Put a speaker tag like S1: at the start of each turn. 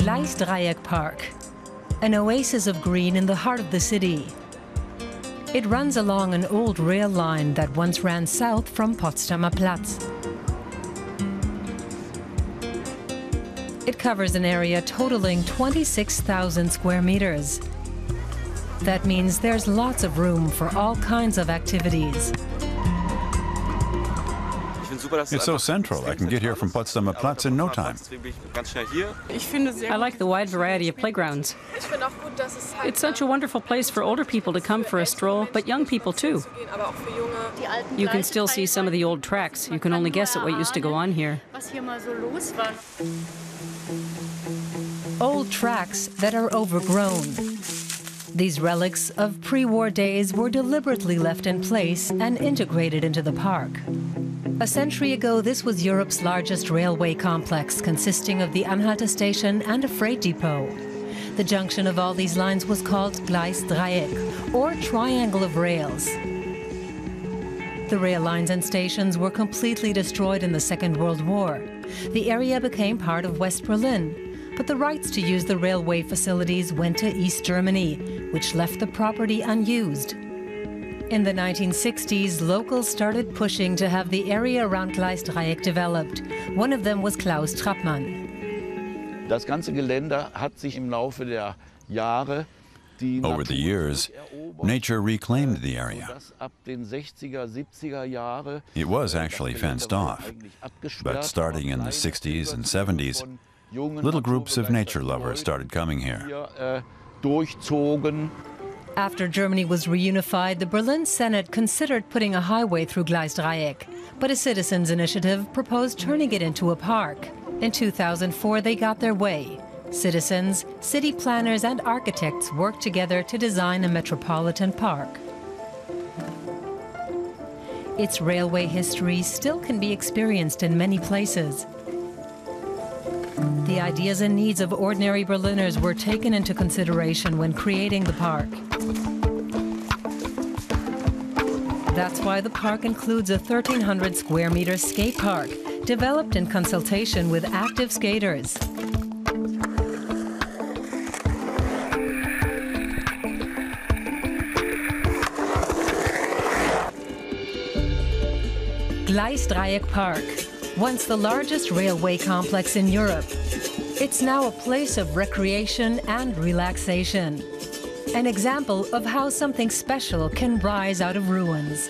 S1: Gleisdreieck Park, an oasis of green in the heart of the city. It runs along an old rail line that once ran south from Potsdamer Platz. It covers an area totaling 26,000 square meters. That means there's lots of room for all kinds of activities.
S2: It's so central. I can get here from Potsdamer Platz in no time.
S3: I like the wide variety of playgrounds. It's such a wonderful place for older people to come for a stroll, but young people too. You can still see some of the old tracks. You can only guess at what used to go on here.
S1: Old tracks that are overgrown. These relics of pre-war days were deliberately left in place and integrated into the park. A century ago, this was Europe's largest railway complex, consisting of the Anhalter station and a freight depot. The junction of all these lines was called Gleisdreieck, or triangle of rails. The rail lines and stations were completely destroyed in the Second World War. The area became part of West Berlin, but the rights to use the railway facilities went to East Germany, which left the property unused. In the 1960s, locals started pushing to have the area around Gleisdreieck developed. One of them was Klaus Trappmann.
S4: Das ganze Gelände hat sich im Laufe der Jahre
S2: Over the years, nature reclaimed the area. It was actually fenced off, but starting in the 60s and 70s, little groups of nature lovers started coming here.
S1: After Germany was reunified, the Berlin Senate considered putting a highway through Gleisdreieck, but a citizens' initiative proposed turning it into a park. In 2004, they got their way. Citizens, city planners, and architects worked together to design a metropolitan park. Its railway history still can be experienced in many places. The ideas and needs of ordinary Berliners were taken into consideration when creating the park. That's why the park includes a 1,300 square meter skate park, developed in consultation with active skaters. Gleisdreieck Park, once the largest railway complex in Europe. It's now a place of recreation and relaxation. An example of how something special can rise out of ruins.